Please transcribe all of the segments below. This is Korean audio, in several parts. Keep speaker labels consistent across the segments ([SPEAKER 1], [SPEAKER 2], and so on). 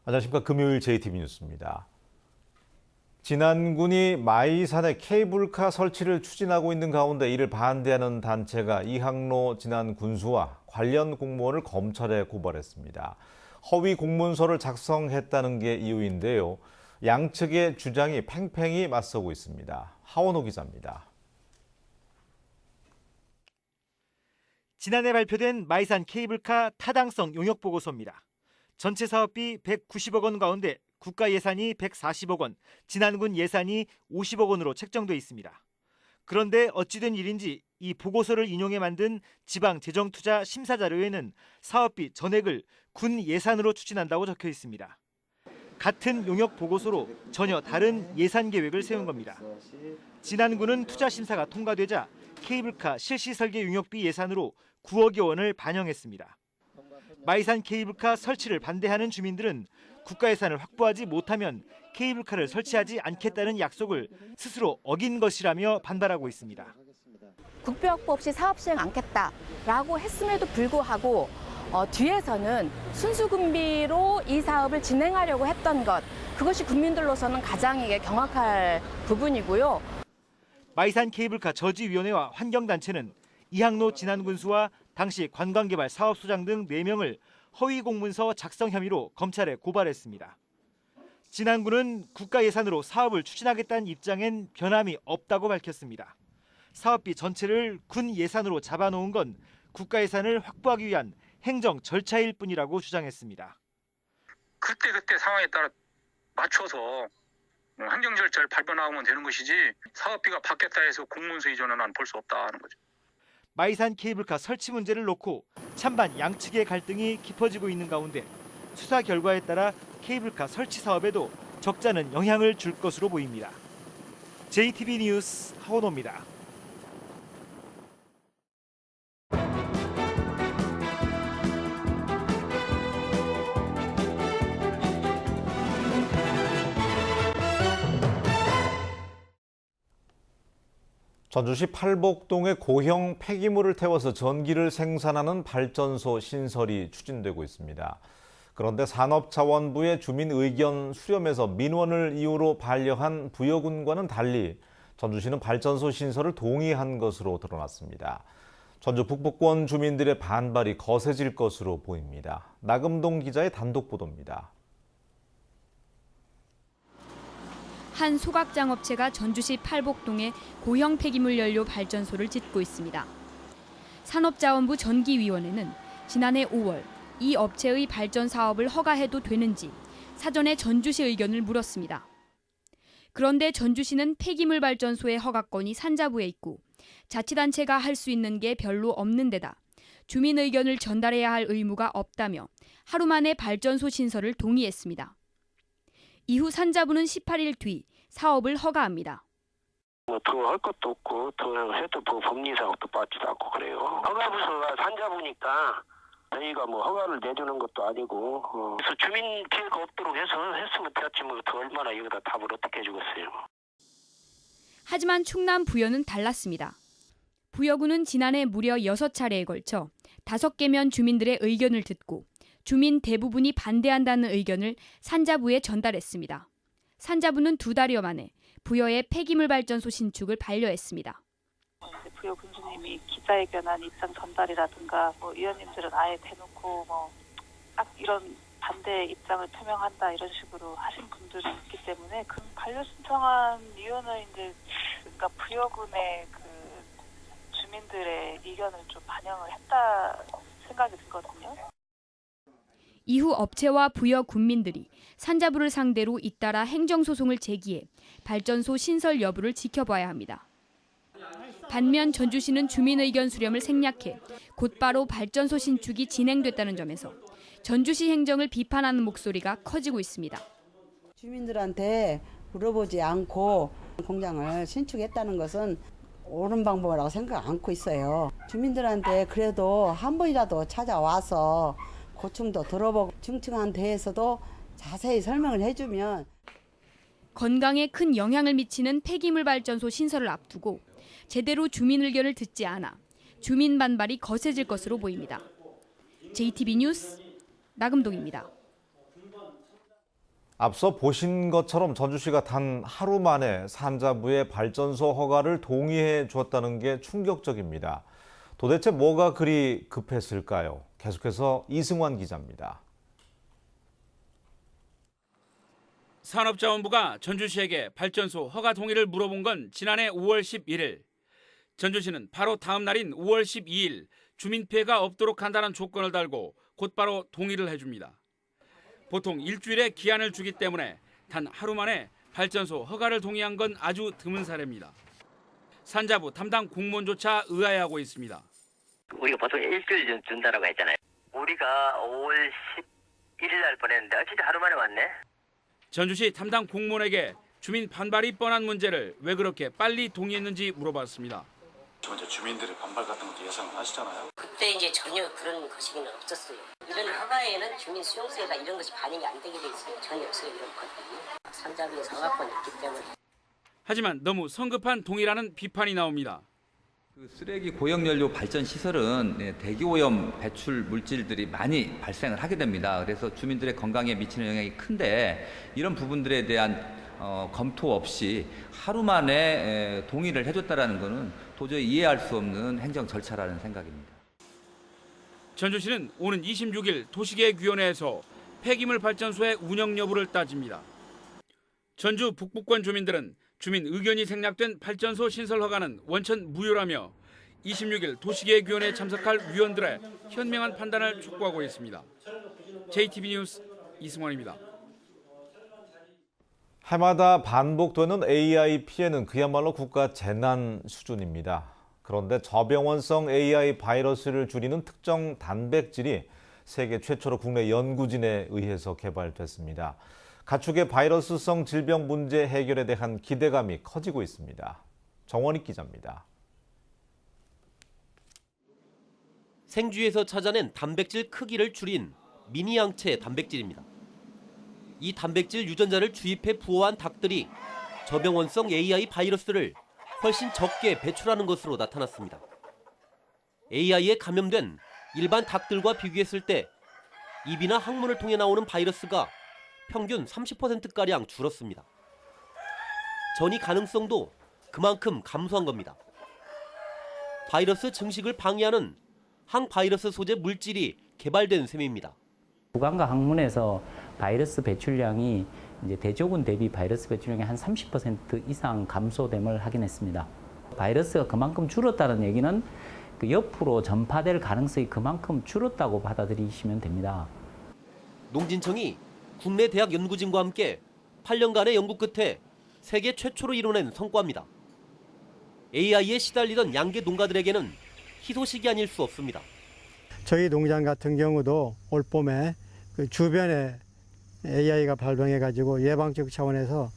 [SPEAKER 1] 안녕하십니까. 금요일 JTB 뉴스입니다. 진안군이 마이산에 케이블카 설치를 추진하고 있는 가운데 이를 반대하는 단체가 이항로 진안군수와 관련 공무원을 검찰에 고발했습니다. 허위 공문서를 작성했다는 게 이유인데요. 양측의 주장이 팽팽히 맞서고 있습니다. 하원호 기자입니다.
[SPEAKER 2] 지난해 발표된 마이산 케이블카 타당성 용역 보고서입니다. 전체 사업비 190억 원 가운데 국가 예산이 140억 원, 진안군 예산이 50억 원으로 책정돼 있습니다. 그런데 어찌된 일인지 이 보고서를 인용해 만든 지방재정투자 심사자료에는 사업비 전액을 군 예산으로 추진한다고 적혀 있습니다. 같은 용역 보고서로 전혀 다른 예산 계획을 세운 겁니다. 진안군은 투자 심사가 통과되자 케이블카 실시 설계 용역비 예산으로 9억여 원을 반영했습니다. 마이산 케이블카 설치를 반대하는 주민들은 국가 예산을 확보하지 못하면 케이블카를 설치하지 않겠다는 약속을 스스로 어긴 것이라며 반발하고 있습니다.
[SPEAKER 3] 국비 확보 없이 사업 시행 않겠다라고 했음에도 불구하고 뒤에서는 순수군비로 이 사업을 진행하려고 했던 것, 그것이 국민들로서는 가장 경악할 부분이고요.
[SPEAKER 2] 마이산 케이블카 저지위원회와 환경단체는 이항로 진안군수와 당시 관광개발 사업소장 등 4명을 허위 공문서 작성 혐의로 검찰에 고발했습니다. 진안군은 국가 예산으로 사업을 추진하겠다는 입장엔 변함이 없다고 밝혔습니다. 사업비 전체를 군 예산으로 잡아놓은 건 국가 예산을 확보하기 위한 행정 절차일 뿐이라고 주장했습니다.
[SPEAKER 4] 그때 상황에 따라 맞춰서 행정 절차를 밟아 나오면 되는 것이지 사업비가 바뀌었다 해서 공문서 이전은 난 볼 수 없다는 거죠.
[SPEAKER 2] 마이산 케이블카 설치 문제를 놓고 찬반 양측의 갈등이 깊어지고 있는 가운데 수사 결과에 따라 케이블카 설치 사업에도 적잖은 영향을 줄 것으로 보입니다. JTB 뉴스 하원호입니다.
[SPEAKER 1] 전주시 팔복동에 고형 폐기물을 태워서 전기를 생산하는 발전소 신설이 추진되고 있습니다. 그런데 산업자원부의 주민 의견 수렴에서 민원을 이유로 반려한 부여군과는 달리 전주시는 발전소 신설을 동의한 것으로 드러났습니다. 전주 북부권 주민들의 반발이 거세질 것으로 보입니다. 나금동 기자의 단독 보도입니다.
[SPEAKER 5] 한 소각장 업체가 전주시 팔복동에 고형 폐기물 연료 발전소를 짓고 있습니다. 산업자원부 전기위원회는 지난해 5월 이 업체의 발전 사업을 허가해도 되는지 사전에 전주시 의견을 물었습니다. 그런데 전주시는 폐기물 발전소의 허가권이 산자부에 있고 자치단체가 할 수 있는 게 별로 없는 데다 주민 의견을 전달해야 할 의무가 없다며 하루 만에 발전소 신설을 동의했습니다. 이후 산자부는 18일 뒤 사업을 허가합니다.
[SPEAKER 6] 더 할 것도 없고 더 해도 법리사항도 빠지도 않고 그래요. 허가부서가 산자부니까 저희가 허가를 내주는 것도 아니고 그래서 주민 피해가 없도록 해서 했으면 되었지 더 얼마나 여기다 답을 어떻게 해주겠어요.
[SPEAKER 5] 하지만 충남 부여는 달랐습니다. 부여군은 지난해 무려 6차례에 걸쳐 5개면 주민들의 의견을 듣고 주민 대부분이 반대한다는 의견을 산자부에 전달했습니다. 산자부는 2달여 만에 부여의 폐기물 발전소 신축을 반려했습니다.
[SPEAKER 7] 부여 군수님이 기자회견한 입장 전달이라든가 의원님들은 아예 대놓고 딱 이런 반대 입장을 표명한다 이런 식으로 하신 분들이 있기 때문에 그 반려 신청한 이유는 그러니까 부여군의 주민들의 의견을 좀 반영을 했다 생각이 들거든요.
[SPEAKER 5] 이후 업체와 부여 군민들이 산자부를 상대로 잇따라 행정소송을 제기해 발전소 신설 여부를 지켜봐야 합니다. 반면 전주시는 주민 의견 수렴을 생략해 곧바로 발전소 신축이 진행됐다는 점에서 전주시 행정을 비판하는 목소리가 커지고 있습니다.
[SPEAKER 8] 주민들한테 물어보지 않고 공장을 신축했다는 것은 옳은 방법이라고 생각 않고 있어요. 주민들한테 그래도 한 번이라도 찾아와서 고충도 들어보고 중층한 데에서도 자세히 설명을 해주면
[SPEAKER 5] 건강에 큰 영향을 미치는 폐기물 발전소 신설을 앞두고 제대로 주민 의견을 듣지 않아 주민 반발이 거세질 것으로 보입니다. JTB 뉴스 나금동입니다.
[SPEAKER 1] 앞서 보신 것처럼 전주시가 단 하루 만에 산자부의 발전소 허가를 동의해 주었다는 게 충격적입니다. 도대체 뭐가 그리 급했을까요? 계속해서 이승환 기자입니다.
[SPEAKER 9] 산업자원부가 전주시에게 발전소 허가 동의를 물어본 건 지난해 5월 11일. 전주시는 바로 다음 날인 5월 12일 주민 피해가 없도록 한다는 조건을 달고 곧바로 동의를 해줍니다. 보통 일주일의 기한을 주기 때문에 단 하루 만에 발전소 허가를 동의한 건 아주 드문 사례입니다. 산자부 담당 공무원조차 의아해하고 있습니다.
[SPEAKER 10] 우리가 보통 일주일 준다라고 했잖아요. 우리가 5월 11일 날 보냈는데 진짜 하루 만에 왔네.
[SPEAKER 9] 전주시 담당 공무원에게 주민 반발이 뻔한 문제를 왜 그렇게 빨리 동의했는지 물어봤습니다.
[SPEAKER 11] 먼저 주민들의 반발 같은 것도 예상을 하시잖아요.
[SPEAKER 12] 그때 이제 전혀 그런 것이 없었어요. 이런 허가에는 주민 수용소에다 이런 것이 반영이 안 되게 돼 있어요. 전혀 없어요. 이런 것들이. 산자부에서 허가권이 있기 때문에.
[SPEAKER 9] 하지만 너무 성급한 동의라는 비판이 나옵니다.
[SPEAKER 13] 그 쓰레기 고형연료 발전 시설은 대기오염 배출 물질들이 많이 발생을 하게 됩니다. 그래서 주민들의 건강에 미치는 영향이 큰데 이런 부분들에 대한 검토 없이 하루 만에 동의를 해줬다라는 것은 도저히 이해할 수 없는 행정 절차라는 생각입니다.
[SPEAKER 9] 전주시는 오는 26일 도시계획위원회에서 폐기물 발전소의 운영 여부를 따집니다. 전주 북부권 주민들은 주민 의견이 생략된 발전소 신설 허가는 원천 무효라며 26일 도시계획위원회에 참석할 위원들의 현명한 판단을 촉구하고 있습니다. JTB 뉴스 이승원입니다.
[SPEAKER 1] 해마다 반복되는 AI 피해는 그야말로 국가 재난 수준입니다. 그런데 저병원성 AI 바이러스를 줄이는 특정 단백질이 세계 최초로 국내 연구진에 의해서 개발됐습니다. 가축의 바이러스성 질병 문제 해결에 대한 기대감이 커지고 있습니다. 정원익 기자입니다.
[SPEAKER 14] 생쥐에서 찾아낸 단백질 크기를 줄인 미니 양체 단백질입니다. 이 단백질 유전자를 주입해 부화한 닭들이 저병원성 AI 바이러스를 훨씬 적게 배출하는 것으로 나타났습니다. AI에 감염된 일반 닭들과 비교했을 때 입이나 항문을 통해 나오는 바이러스가 평균 30%가량 줄었습니다. 전이 가능성도 그만큼 감소한 겁니다. 바이러스 증식을 방해하는 항바이러스 소재 물질이 개발된 셈입니다.
[SPEAKER 15] 구강과 항문에서 바이러스 배출량이 이제 대조군 대비 바이러스 배출량이 한 30% 이상 감소됨을 확인했습니다. 바이러스가 그만큼 줄었다는 얘기는 그 옆으로 전파될 가능성이 그만큼 줄었다고 받아들이시면 됩니다.
[SPEAKER 14] 농진청이 국내 대학 연구진과 함께 8년간의 연구 끝에 세계 최초로 이뤄낸 성과입니다. AI에 시달리던 양계 농가들에게는 희소식이 아닐 수 없습니다.
[SPEAKER 16] 저희 농장 같은 경우도 올 봄에 그 주변에 AI가 발병해가지고 예방적 차원에서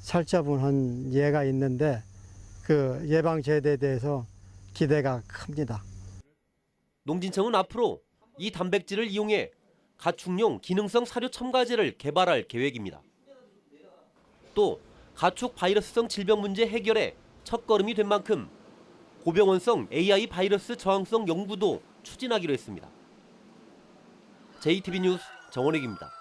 [SPEAKER 16] 살처분한 예가 있는데 그 예방 제도에 대해서 기대가 큽니다.
[SPEAKER 14] 농진청은 앞으로 이 단백질을 이용해 가축용 기능성 사료 첨가제를 개발할 계획입니다. 또 가축 바이러스성 질병 문제 해결에 첫걸음이 된 만큼 고병원성 AI 바이러스 저항성 연구도 추진하기로 했습니다. JTB 뉴스 정원익입니다.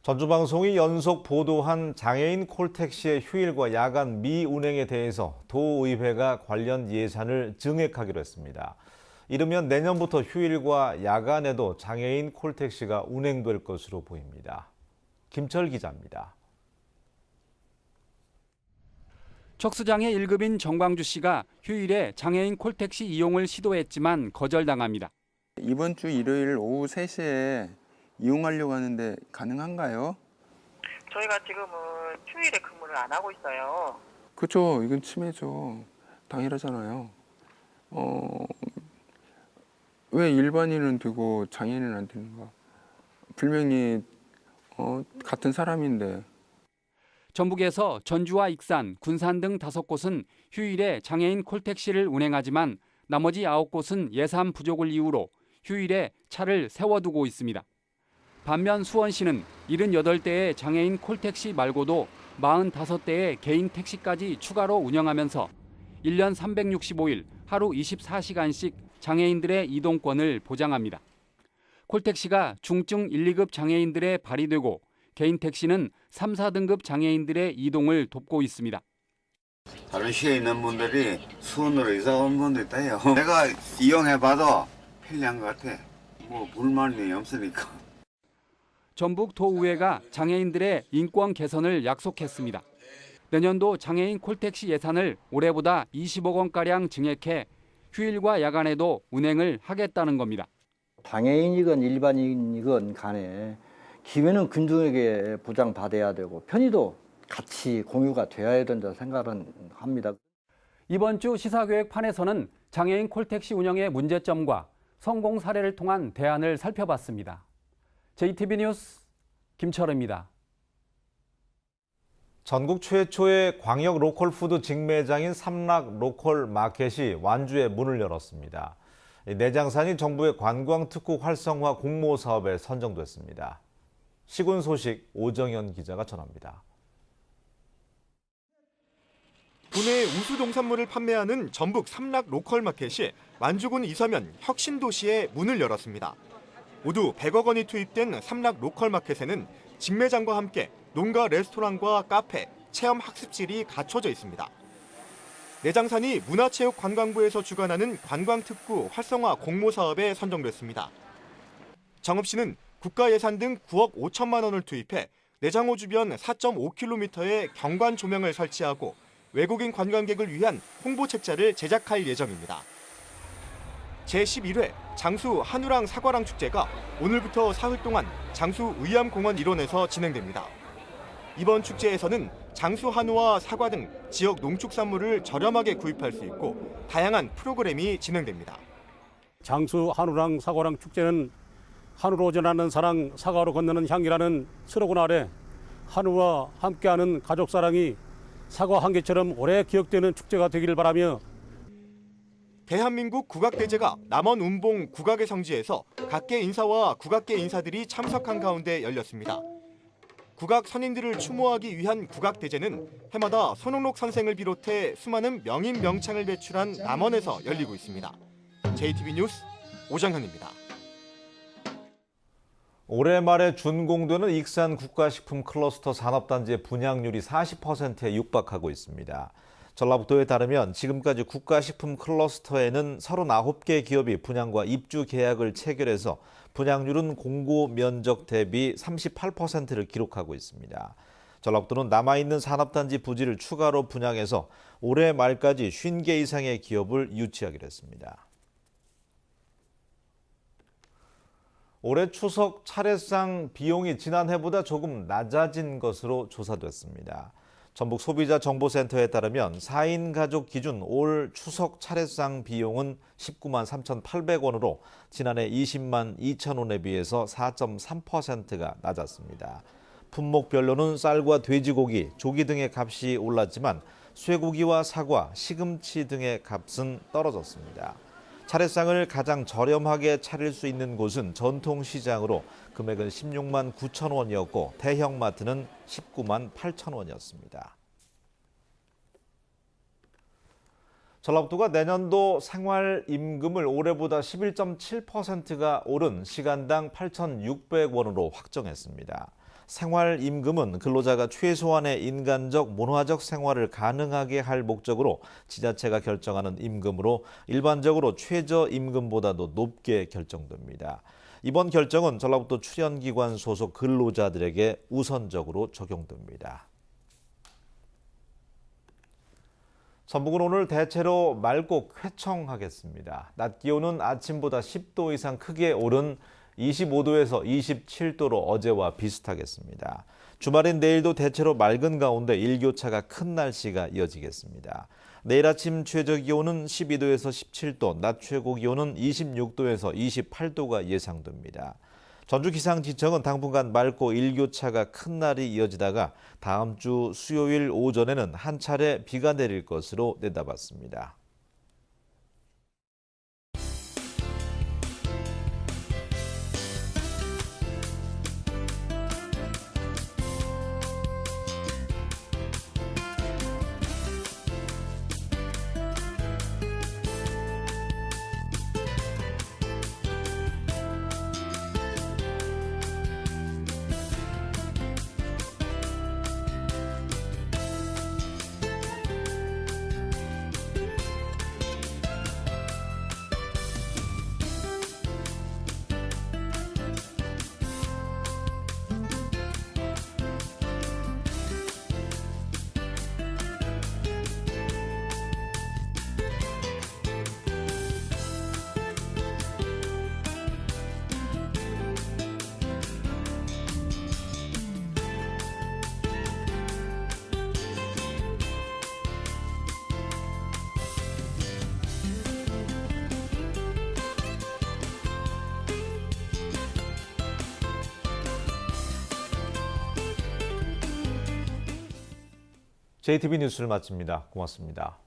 [SPEAKER 1] 전주방송이 연속 보도한 장애인 콜택시의 휴일과 야간 미운행에 대해서 도의회가 관련 예산을 증액하기로 했습니다. 이르면 내년부터 휴일과 야간에도 장애인 콜택시가 운행될 것으로 보입니다. 김철 기자입니다.
[SPEAKER 17] 척수장애 1급인 정광주 씨가 휴일에 장애인 콜택시 이용을 시도했지만 거절당합니다.
[SPEAKER 18] 이번 주 일요일 오후 3시에 이용하려고 하는데 가능한가요?
[SPEAKER 19] 저희가 지금은 휴일에 근무를 안 하고 있어요.
[SPEAKER 18] 그렇죠. 이건 침해죠. 당연하잖아요. 왜 일반인은 되고 장애인은 안 되는가? 분명히 같은 사람인데.
[SPEAKER 17] 전북에서 전주와 익산, 군산 등 5곳은 휴일에 장애인 콜택시를 운행하지만 나머지 9곳은 예산 부족을 이유로 휴일에 차를 세워두고 있습니다. 반면 수원시는 78대의 장애인 콜택시 말고도 45대의 개인 택시까지 추가로 운영하면서 1년 365일 하루 24시간씩 장애인들의 이동권을 보장합니다. 콜택시가 중증 1, 2급 장애인들의 발이 되고 개인 택시는 3, 4등급 장애인들의 이동을 돕고 있습니다.
[SPEAKER 20] 다른 시에 있는 분들이 수원으로 이사 온 분도 있다요. 내가 이용해봐도 편리한 것 같아. 뭐 불만이 없으니까.
[SPEAKER 17] 전북도의회가 장애인들의 인권 개선을 약속했습니다. 내년도 장애인 콜택시 예산을 올해보다 20억 원가량 증액해 휴일과 야간에도 운행을 하겠다는 겁니다.
[SPEAKER 21] 장애인이건 일반인이건 간에 기회는 군중에게 보장받아야 되고 편의도 같이 공유가 되어야 된다 생각은 합니다.
[SPEAKER 17] 이번 주 시사교획판에서는 장애인 콜택시 운영의 문제점과 성공 사례를 통한 대안을 살펴봤습니다. JTB 뉴스 김철우입니다.
[SPEAKER 1] 전국 최초의 광역 로컬푸드 직매장인 삼락 로컬 마켓이 완주에 문을 열었습니다. 내장산이 정부의 관광특구 활성화 공모 사업에 선정됐습니다. 시군 소식 오정현 기자가 전합니다.
[SPEAKER 22] 국내 우수 농산물을 판매하는 전북 삼락 로컬마켓이 완주군 이서면 혁신도시에 문을 열었습니다. 모두 100억 원이 투입된 삼락 로컬마켓에는 직매장과 함께 농가 레스토랑과 카페, 체험 학습실이 갖춰져 있습니다. 내장산이 문화체육관광부에서 주관하는 관광특구 활성화 공모사업에 선정됐습니다. 정읍시는 국가 예산 등 9억 5천만 원을 투입해 내장호 주변 4.5km의 경관 조명을 설치하고 외국인 관광객을 위한 홍보 책자를 제작할 예정입니다. 제11회 장수 한우랑 사과랑 축제가 오늘부터 사흘 동안 장수 의암공원 일원에서 진행됩니다. 이번 축제에서는 장수 한우와 사과 등 지역 농축산물을 저렴하게 구입할 수 있고 다양한 프로그램이 진행됩니다.
[SPEAKER 23] 장수 한우랑 사과랑 축제는 한우로 전하는 사랑, 사과로 건너는 향이라는 슬로건 아래 한우와 함께하는 가족 사랑이 사과 한 개처럼 오래 기억되는 축제가 되기를 바라며
[SPEAKER 22] 대한민국 국악대제가 남원 운봉 국악의 성지에서 각계 인사와 국악계 인사들이 참석한 가운데 열렸습니다. 국악 선인들을 추모하기 위한 국악대제는 해마다 손흥록 선생을 비롯해 수많은 명인 명창을 배출한 남원에서 열리고 있습니다. JTB 뉴스 오정현입니다.
[SPEAKER 1] 올해 말에 준공되는 익산 국가식품 클러스터 산업단지의 분양률이 40%에 육박하고 있습니다. 전라북도에 따르면 지금까지 국가식품 클러스터에는 39개 기업이 분양과 입주 계약을 체결해서 분양률은 공고 면적 대비 38%를 기록하고 있습니다. 전라북도는 남아있는 산업단지 부지를 추가로 분양해서 올해 말까지 50개 이상의 기업을 유치하기로 했습니다. 올해 추석 차례상 비용이 지난해보다 조금 낮아진 것으로 조사됐습니다. 전북 소비자정보센터에 따르면 4인 가족 기준 올 추석 차례상 비용은 19만 3,800원으로 지난해 20만 2천 원에 비해서 4.3%가 낮았습니다. 품목별로는 쌀과 돼지고기, 조기 등의 값이 올랐지만 쇠고기와 사과, 시금치 등의 값은 떨어졌습니다. 차례상을 가장 저렴하게 차릴 수 있는 곳은 전통시장으로 금액은 16만 9천 원이었고 대형마트는 19만 8천 원이었습니다. 전라북도가 내년도 생활임금을 올해보다 11.7%가 오른 시간당 8,600원으로 확정했습니다. 생활임금은 근로자가 최소한의 인간적, 문화적 생활을 가능하게 할 목적으로 지자체가 결정하는 임금으로 일반적으로 최저임금보다도 높게 결정됩니다. 이번 결정은 전라북도 출연기관 소속 근로자들에게 우선적으로 적용됩니다. 전북은 오늘 대체로 맑고 쾌청하겠습니다. 낮 기온은 아침보다 10도 이상 크게 오른 25도에서 27도로 어제와 비슷하겠습니다. 주말인 내일도 대체로 맑은 가운데 일교차가 큰 날씨가 이어지겠습니다. 내일 아침 최저기온은 12도에서 17도, 낮 최고기온은 26도에서 28도가 예상됩니다. 전주기상지청은 당분간 맑고 일교차가 큰 날이 이어지다가 다음 주 수요일 오전에는 한 차례 비가 내릴 것으로 내다봤습니다. JTB 뉴스를 마칩니다. 고맙습니다.